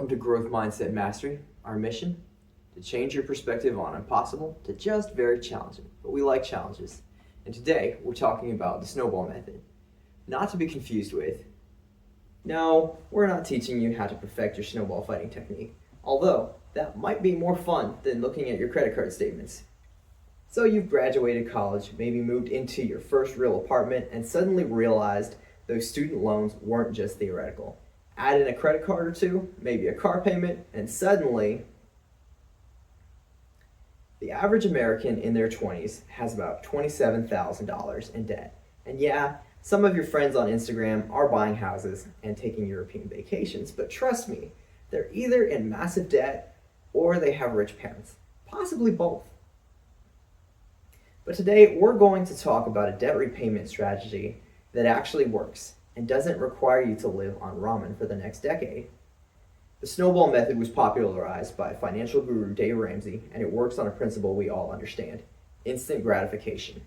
Welcome to Growth Mindset Mastery. Our mission, to change your perspective on impossible to just very challenging. But we like challenges. And today we're talking about the snowball method. Not to be confused with, no, we're not teaching you how to perfect your snowball fighting technique. Although that might be more fun than looking at your credit card statements. So you've graduated college, maybe moved into your first real apartment, and suddenly realized those student loans weren't just theoretical. Add in a credit card or two, maybe a car payment, and suddenly the average American in their 20s has about $27,000 in debt. And yeah, some of your friends on Instagram are buying houses and taking European vacations, but trust me, they're either in massive debt or they have rich parents, possibly both. But today we're going to talk about a debt repayment strategy that actually works and doesn't require you to live on ramen for the next decade. The snowball method was popularized by financial guru Dave Ramsey, and it works on a principle we all understand: instant gratification.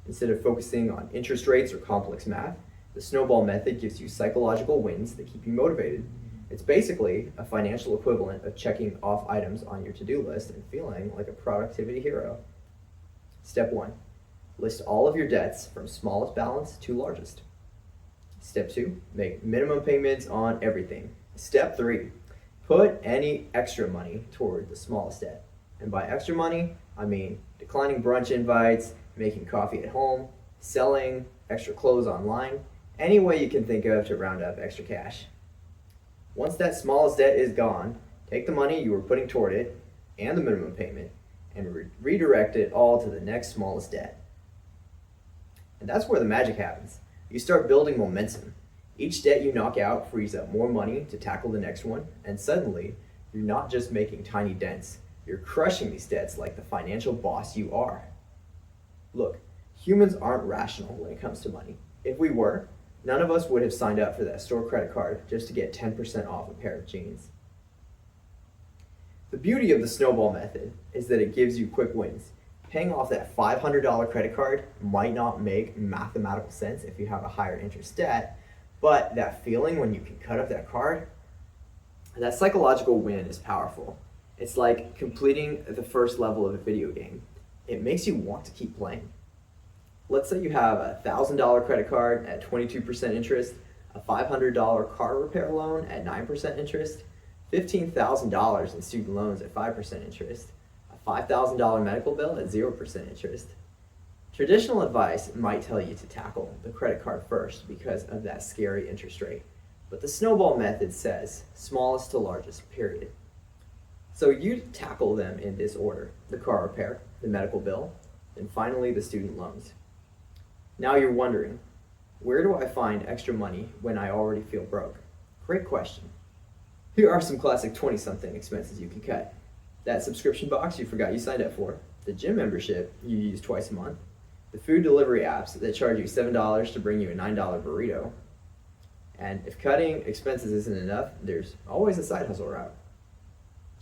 Instead of focusing on interest rates or complex math, the snowball method gives you psychological wins that keep you motivated. It's basically a financial equivalent of checking off items on your to-do list and feeling like a productivity hero. Step 1. List all of your debts from smallest balance to largest. Step 2, make minimum payments on everything. Step 3, put any extra money toward the smallest debt. And by extra money, I mean declining brunch invites, making coffee at home, selling extra clothes online, any way you can think of to round up extra cash. Once that smallest debt is gone, take the money you were putting toward it and the minimum payment and redirect it all to the next smallest debt. And that's where the magic happens. You start building momentum. Each debt you knock out frees up more money to tackle the next one, and suddenly, you're not just making tiny dents, you're crushing these debts like the financial boss you are. Look, humans aren't rational when it comes to money. If we were, none of us would have signed up for that store credit card just to get 10% off a pair of jeans. The beauty of the snowball method is that it gives you quick wins. Paying off that $500 credit card might not make mathematical sense if you have a higher interest debt, but that feeling when you can cut up that card, that psychological win is powerful. It's like completing the first level of a video game. It makes you want to keep playing. Let's say you have a $1,000 credit card at 22% interest, a $500 car repair loan at 9% interest, $15,000 in student loans at 5% interest, $5,000 medical bill at 0% interest. Traditional advice might tell you to tackle the credit card first because of that scary interest rate. But the snowball method says smallest to largest, period. So you tackle them in this order: the car repair, the medical bill, and finally the student loans. Now you're wondering, where do I find extra money when I already feel broke? Great question. Here are some classic 20-something expenses you can cut. That subscription box you forgot you signed up for, the gym membership you use twice a month, the food delivery apps that charge you $7 to bring you a $9 burrito. And if cutting expenses isn't enough, there's always a side hustle route.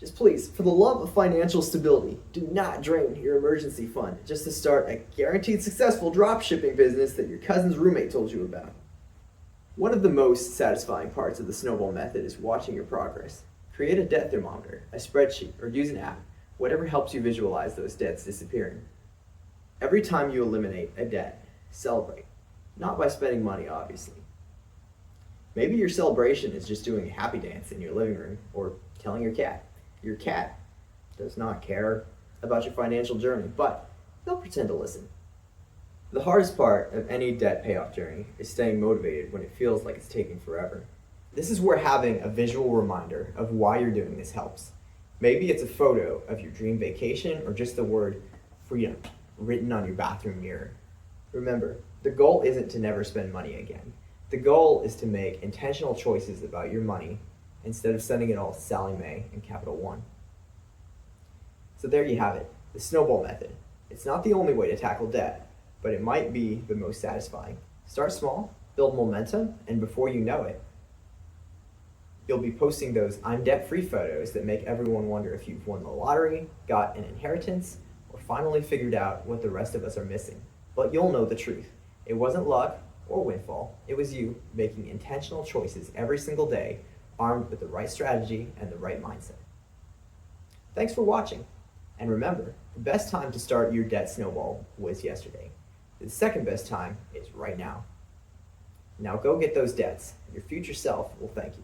Just please, for the love of financial stability, do not drain your emergency fund just to start a guaranteed successful dropshipping business that your cousin's roommate told you about. One of the most satisfying parts of the snowball method is watching your progress. Create a debt thermometer, a spreadsheet, or use an app, whatever helps you visualize those debts disappearing. Every time you eliminate a debt, celebrate. Not by spending money, obviously. Maybe your celebration is just doing a happy dance in your living room or telling your cat. Your cat does not care about your financial journey, but they'll pretend to listen. The hardest part of any debt payoff journey is staying motivated when it feels like it's taking forever. This is where having a visual reminder of why you're doing this helps. Maybe it's a photo of your dream vacation or just the word freedom written on your bathroom mirror. Remember, the goal isn't to never spend money again. The goal is to make intentional choices about your money instead of sending it all to Sally Mae and Capital One. So there you have it, the snowball method. It's not the only way to tackle debt, but it might be the most satisfying. Start small, build momentum, and before you know it, you'll be posting those I'm debt-free photos that make everyone wonder if you've won the lottery, got an inheritance, or finally figured out what the rest of us are missing. But you'll know the truth. It wasn't luck or windfall. It was you making intentional choices every single day armed with the right strategy and the right mindset. Thanks for watching. And remember, the best time to start your debt snowball was yesterday. The second best time is right now. Now go get those debts. Your future self will thank you.